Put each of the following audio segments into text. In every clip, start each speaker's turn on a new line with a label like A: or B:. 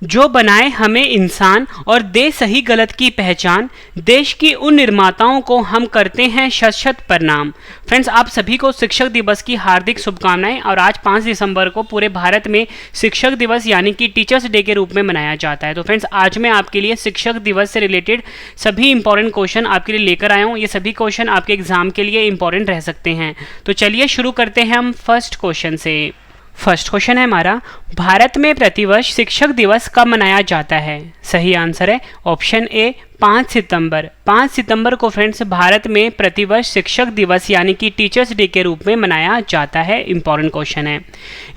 A: जो बनाए हमें इंसान और दे सही गलत की पहचान, देश की उन निर्माताओं को हम करते हैं शत शत प्रणाम। फ्रेंड्स, आप सभी को शिक्षक दिवस की हार्दिक शुभकामनाएं। और आज 5 दिसंबर को पूरे भारत में शिक्षक दिवस यानी कि टीचर्स डे के रूप में मनाया जाता है। तो फ्रेंड्स, आज मैं आपके लिए शिक्षक दिवस से रिलेटेड सभी इंपॉर्टेंट क्वेश्चन आपके लिए लेकर आया हूँ। ये सभी क्वेश्चन आपके एग्जाम के लिए इंपॉर्टेंट रह सकते हैं। तो चलिए शुरू करते हैं हम फर्स्ट क्वेश्चन से। फर्स्ट क्वेश्चन है हमारा, भारत में प्रतिवर्ष शिक्षक दिवस कब मनाया जाता है? सही आंसर है ऑप्शन ए 5 सितंबर। 5 सितंबर को फ्रेंड्स भारत में प्रतिवर्ष शिक्षक दिवस यानी कि टीचर्स डे के रूप में मनाया जाता है। इंपॉर्टेंट क्वेश्चन है,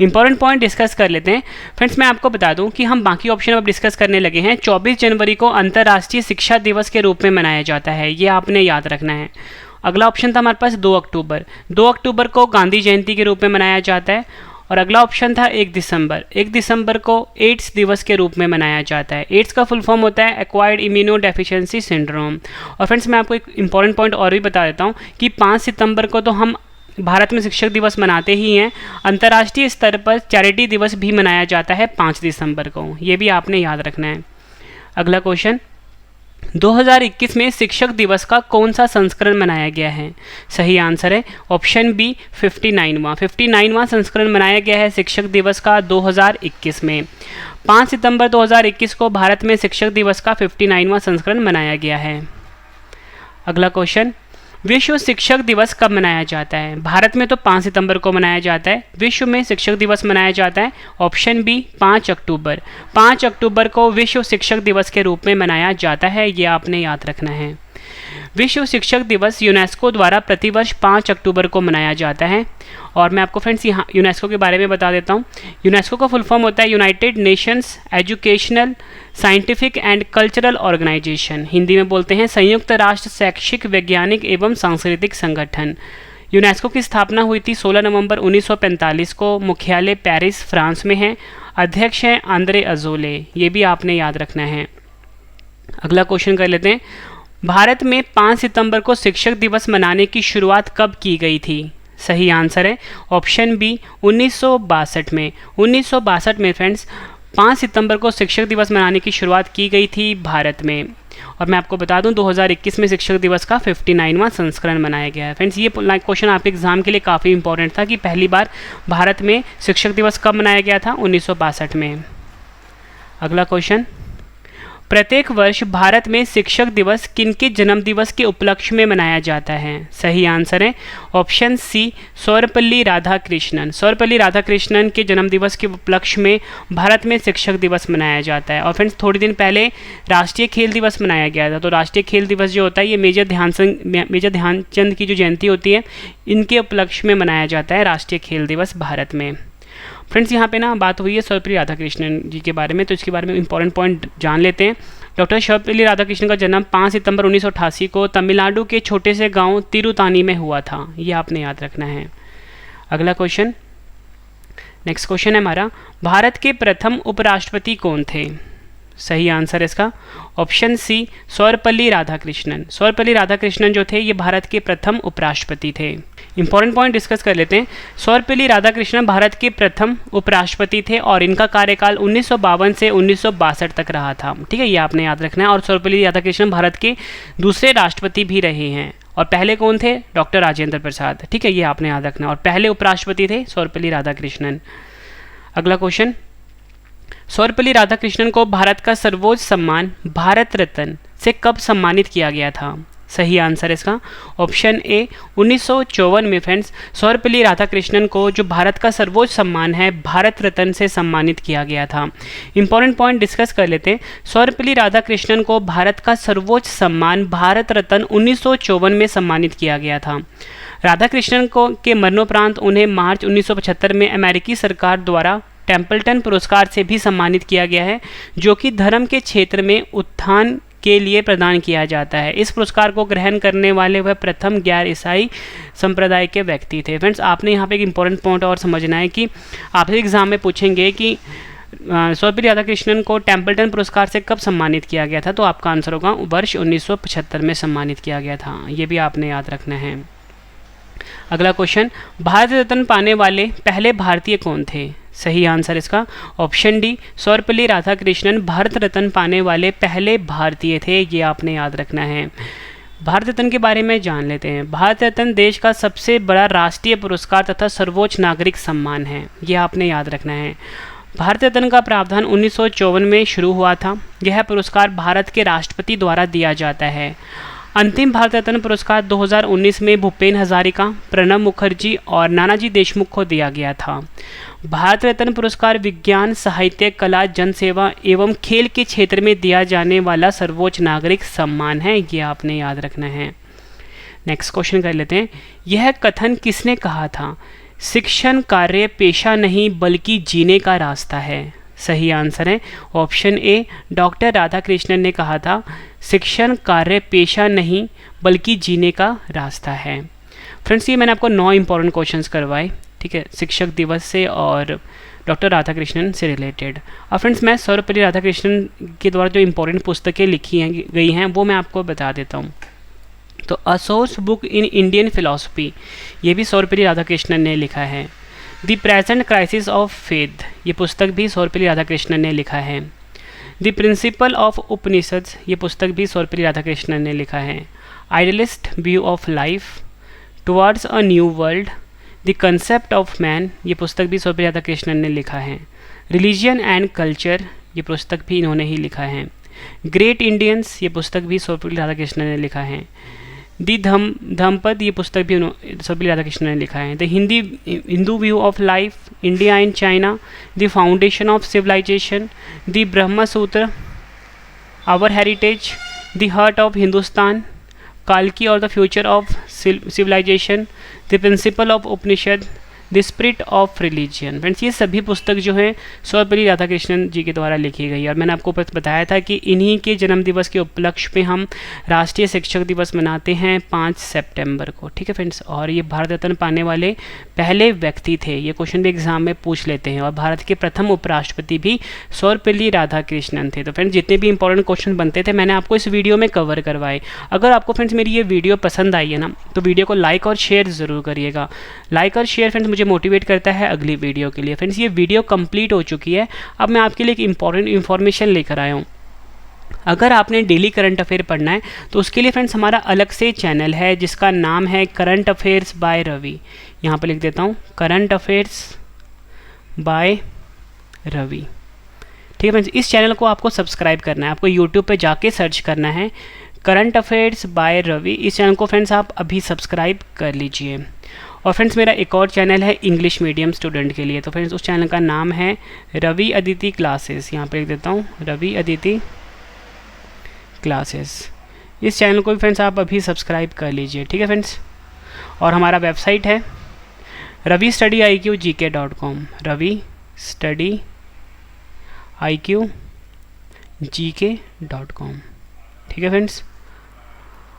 A: इंपॉर्टेंट पॉइंट डिस्कस कर लेते हैं। फ्रेंड्स, मैं आपको बता दूं कि हम बाकी ऑप्शन अब डिस्कस करने लगे हैं। 24 जनवरी को अंतर्राष्ट्रीय शिक्षा दिवस के रूप में मनाया जाता है, ये आपने याद रखना है। अगला ऑप्शन था हमारे पास 2 अक्टूबर। 2 अक्टूबर को गांधी जयंती के रूप में मनाया जाता है। और अगला ऑप्शन था 1 दिसंबर। 1 दिसंबर को एड्स दिवस के रूप में मनाया जाता है। एड्स का फुल फॉर्म होता है एक्वायर्ड इम्यूनो डेफिशिएंसी सिंड्रोम। और फ्रेंड्स, मैं आपको एक इंपॉर्टेंट पॉइंट और भी बता देता हूँ कि 5 सितंबर को तो हम भारत में शिक्षक दिवस मनाते ही हैं, अंतर्राष्ट्रीय स्तर पर चैरिटी दिवस भी मनाया जाता है 5 दिसंबर को। ये भी आपने याद रखना है। अगला क्वेश्चन, 2021 में शिक्षक दिवस का कौन सा संस्करण मनाया गया है? सही आंसर है ऑप्शन बी 59वां संस्करण मनाया गया है शिक्षक दिवस का 2021 में। 5 सितंबर 2021 को भारत में शिक्षक दिवस का 59वां संस्करण मनाया गया है। अगला क्वेश्चन, विश्व शिक्षक दिवस कब मनाया जाता है? भारत में तो 5 सितंबर को मनाया जाता है, विश्व में शिक्षक दिवस मनाया जाता है ऑप्शन बी 5 अक्टूबर। 5 अक्टूबर को विश्व शिक्षक दिवस के रूप में मनाया जाता है, ये आपने याद रखना है। विश्व शिक्षक दिवस यूनेस्को द्वारा प्रतिवर्ष 5 अक्टूबर को मनाया जाता है। और मैं आपको फ्रेंड्स यहाँ यूनेस्को के बारे में बता देता हूँ। यूनेस्को का फुल फॉर्म होता है united nations educational scientific and cultural organisation. Hindi में बोलते हैं संयुक्त राष्ट्र शैक्षिक वैज्ञानिक एवं सांस्कृतिक संगठन। यूनेस्को की स्थापना हुई थी 16 नवंबर 1945 को। मुख्यालय पेरिस फ्रांस में है। अध्यक्ष हैं आंद्रे अजोले, ये भी आपने याद रखना है। अगला क्वेश्चन कर लेते हैं, भारत में 5 सितंबर को शिक्षक दिवस मनाने की शुरुआत कब की गई थी? सही आंसर है ऑप्शन बी 1962 में। 1962 में फ्रेंड्स 5 सितंबर को शिक्षक दिवस मनाने की शुरुआत की गई थी भारत में। और मैं आपको बता दूं 2021 में शिक्षक दिवस का 59वां संस्करण मनाया गया है। फ्रेंड्स, ये क्वेश्चन आपके एग्जाम के लिए काफ़ी इंपॉर्टेंट था कि पहली बार भारत में शिक्षक दिवस कब मनाया गया था? 1962 में। अगला क्वेश्चन, प्रत्येक वर्ष भारत में शिक्षक दिवस किनके जन्म दिवस के उपलक्ष्य में मनाया जाता है? सही आंसर है ऑप्शन सी सर्वपल्ली राधाकृष्णन। सर्वपल्ली राधाकृष्णन के जन्म दिवस के उपलक्ष्य में भारत में शिक्षक दिवस मनाया जाता है। और फ्रेंड्स, थोड़ी दिन पहले राष्ट्रीय खेल दिवस मनाया गया था। तो राष्ट्रीय खेल दिवस जो होता है ये मेजर ध्यानचंद की जो जयंती होती है इनके उपलक्ष्य में मनाया जाता है राष्ट्रीय खेल दिवस भारत में। फ्रेंड्स, यहाँ पे ना बात हुई है सर्वपल्ली राधाकृष्णन जी के बारे में, तो इसके बारे में इंपॉर्टेंट पॉइंट जान लेते हैं। डॉक्टर सर्वपल्ली राधाकृष्णन का जन्म 5 सितंबर 1988 को तमिलनाडु के छोटे से गांव तिरुतानी में हुआ था, ये आपने याद रखना है। अगला क्वेश्चन, नेक्स्ट क्वेश्चन है हमारा, भारत के प्रथम उपराष्ट्रपति कौन थे? सही आंसर है इसका ऑप्शन सी सर्वपल्ली राधाकृष्णन। सर्वपल्ली राधाकृष्णन जो थे ये भारत के प्रथम उपराष्ट्रपति थे। इंपॉर्टेंट पॉइंट डिस्कस कर लेते हैं। सर्वपल्ली राधाकृष्णन भारत के प्रथम उपराष्ट्रपति थे और इनका कार्यकाल 1952 से 1962 तक रहा था। ठीक है, ये आपने याद रखना है। और सर्वपल्ली राधाकृष्णन भारत के दूसरे राष्ट्रपति भी रहे हैं। और पहले कौन थे? डॉक्टर राजेंद्र प्रसाद। ठीक है, ये आपने याद रखना है। और पहले उपराष्ट्रपति थे सर्वपल्ली राधाकृष्णन। अगला क्वेश्चन, सर्वपल्ली राधाकृष्णन को भारत का सर्वोच्च सम्मान भारत रत्न से कब सम्मानित किया गया था? सही आंसर है इसका ऑप्शन ए 1954 में। फ्रेंड्स, सर्वपल्ली राधाकृष्णन को जो भारत का सर्वोच्च सम्मान है भारत रत्न से सम्मानित किया गया था। इंपॉर्टेंट पॉइंट डिस्कस कर लेते हैं। सर्वपल्ली राधाकृष्णन को भारत का सर्वोच्च सम्मान भारत रत्न 1954 में सम्मानित किया गया था। राधाकृष्णन को के मरणोपरांत उन्हें मार्च 1975 में अमेरिकी सरकार द्वारा टेम्पल्टन पुरस्कार से भी सम्मानित किया गया है, जो कि धर्म के क्षेत्र में उत्थान के लिए प्रदान किया जाता है। इस पुरस्कार को ग्रहण करने वाले वह प्रथम गैर ईसाई संप्रदाय के व्यक्ति थे। फ्रेंड्स, आपने यहाँ पे एक इंपॉर्टेंट पॉइंट और समझना है कि आपसे एग्जाम में पूछेंगे कि सर्वपल्ली राधाकृष्णन को टेम्पल्टन पुरस्कार से कब सम्मानित किया गया था, तो आपका आंसर होगा वर्ष 1975 में सम्मानित किया गया था। ये भी आपने याद रखना है। अगला क्वेश्चन, भारत रत्न पाने वाले पहले भारतीय कौन थे? सही आंसर इसका ऑप्शन डी, सर्वपल्ली राधाकृष्णन भारत रत्न पाने वाले पहले भारतीय थे, ये आपने याद रखना है। भारत रत्न के बारे में जान लेते हैं। भारत रत्न देश का सबसे बड़ा राष्ट्रीय पुरस्कार तथा सर्वोच्च नागरिक सम्मान है, ये आपने याद रखना है। भारत रत्न का प्रावधान 1954 में शुरू हुआ था। यह पुरस्कार भारत के राष्ट्रपति द्वारा दिया जाता है। अंतिम भारत रत्न पुरस्कार 2019 में भूपेन हजारिका, प्रणब मुखर्जी और नानाजी देशमुख को दिया गया था। भारत रत्न पुरस्कार विज्ञान, साहित्य, कला, जनसेवा एवं खेल के क्षेत्र में दिया जाने वाला सर्वोच्च नागरिक सम्मान है, ये आपने याद रखना है। नेक्स्ट क्वेश्चन कर लेते हैं। यह कथन किसने कहा था? शिक्षण कार्य पेशा नहीं बल्कि जीने का रास्ता है। सही आंसर है ऑप्शन ए, डॉक्टर राधाकृष्णन ने कहा था शिक्षण कार्य पेशा नहीं बल्कि जीने का रास्ता है। फ्रेंड्स, ये मैंने आपको 9 इंपॉर्टेंट क्वेश्चंस करवाए, ठीक है, शिक्षक दिवस से और डॉक्टर राधाकृष्णन से रिलेटेड। अब फ्रेंड्स, मैं सर्वपल्ली राधाकृष्णन के द्वारा जो इंपॉर्टेंट पुस्तकें लिखी गई हैं वो मैं आपको बता देता हूँ। तो a source book in Indian philosophy, ये भी सर्वपल्ली राधाकृष्णन ने लिखा है। The present crisis of faith, ये पुस्तक भी सर्वपल्ली राधाकृष्णन ने लिखा है। द प्रिंसिपल ऑफ उपनिषद्स, ये पुस्तक भी सर्वपल्ली राधाकृष्णन ने लिखा है। Idealist view of life, towards a new world, the concept of man, ये पुस्तक भी सर्वपल्ली राधाकृष्णन ने लिखा है। रिलीजियन एंड कल्चर, ये पुस्तक भी इन्होंने ही लिखा है। ग्रेट इंडियंस, ये पुस्तक भी सर्वपल्ली राधाकृष्णन ने लिखा है। दी धम्पद, ये पुस्तक भी सर्वपल्ली राधाकृष्णन ने लिखा है। The Hindu view of life, India and China, the foundation of civilisation, the Brahma Sutra, our heritage, the heart of Hindustan, काल्की और the future of civilisation, the principle of Upanishad, the spirit of religion. Friends, ये सभी पुस्तक जो हैं सर्वपल्ली राधाकृष्णन जी के द्वारा लिखी गई और मैंने आपको बताया था कि इन्हीं के जन्म दिवस के उपलक्ष्य पे हम राष्ट्रीय शिक्षक दिवस मनाते हैं 5 सितंबर को, ठीक है फ्रेंड्स। और ये भारत रत्न पाने वाले पहले व्यक्ति थे, ये क्वेश्चन भी एग्जाम में पूछ लेते हैं। और भारत के प्रथम उपराष्ट्रपति भी सर्वपल्ली राधाकृष्णन थे। तो फ्रेंड्स, जितने भी इंपॉर्टेंट क्वेश्चन बनते थे मैंने आपको इस वीडियो में कवर करवाए। अगर आपको फ्रेंड्स मेरी ये वीडियो पसंद आई है ना, तो वीडियो को लाइक और शेयर ज़रूर करिएगा। लाइक और शेयर फ्रेंड्स मुझे मोटिवेट करता है अगली वीडियो के लिए। फ्रेंड्स, ये वीडियो कंप्लीट हो चुकी है। अब मैं आपके लिए एक इंपॉर्टेंट इन्फॉर्मेशन लेकर आया हूँ। अगर आपने डेली करंट अफेयर पढ़ना है तो उसके लिए फ्रेंड्स हमारा अलग से चैनल है जिसका नाम है करंट अफेयर्स बाय रवि। यहाँ पर लिख देता हूँ करंट अफेयर्स बाय रवि, ठीक है फ्रेंड्स। इस चैनल को आपको सब्सक्राइब करना है, आपको यूट्यूब पे जाके सर्च करना है करंट अफेयर्स बाय रवि। इस चैनल को फ्रेंड्स आप अभी सब्सक्राइब कर लीजिए। और फ्रेंड्स, मेरा एक और चैनल है इंग्लिश मीडियम स्टूडेंट के लिए। तो फ्रेंड्स, उस चैनल का नाम है रवि अदिति क्लासेस। यहाँ पे लिख देता हूँ रवि अदिति क्लासेस। इस चैनल को भी फ्रेंड्स आप अभी सब्सक्राइब कर लीजिए, ठीक है फ्रेंड्स। और हमारा वेबसाइट है ravistudiiqgk.com, ravistudiiqgk.com, ठीक है फ्रेंड्स।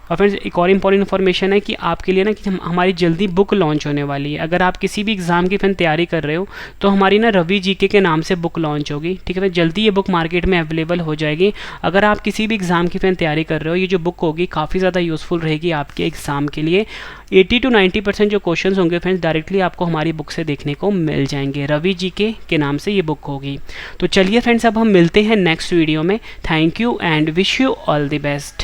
A: और फ्रेंड्स, एक और इम्पॉर्टेंट इन्फॉर्मेशन है कि आपके लिए ना कि हमारी जल्दी बुक लॉन्च होने वाली है। अगर आप किसी भी एग्ज़ाम की फ्रेंड तैयारी कर रहे हो तो हमारी ना रवि जीके के नाम से बुक लॉन्च होगी, ठीक है फ्रेंड। जल्दी ये बुक मार्केट में अवेलेबल हो जाएगी। अगर आप किसी भी एग्ज़ाम की फ्रेंड तैयारी कर रहे हो, ये जो बुक होगी काफ़ी ज़्यादा यूज़फुल रहेगी आपके एग्ज़ाम के लिए। 80 to 90% जो क्वेश्चन होंगे फ्रेंड्स डायरेक्टली आपको हमारी बुक से देखने को मिल जाएंगे। रवि जीके के नाम से ये बुक होगी। तो चलिए फ्रेंड्स, अब हम मिलते हैं नेक्स्ट वीडियो में। Thank you and wish you all the best.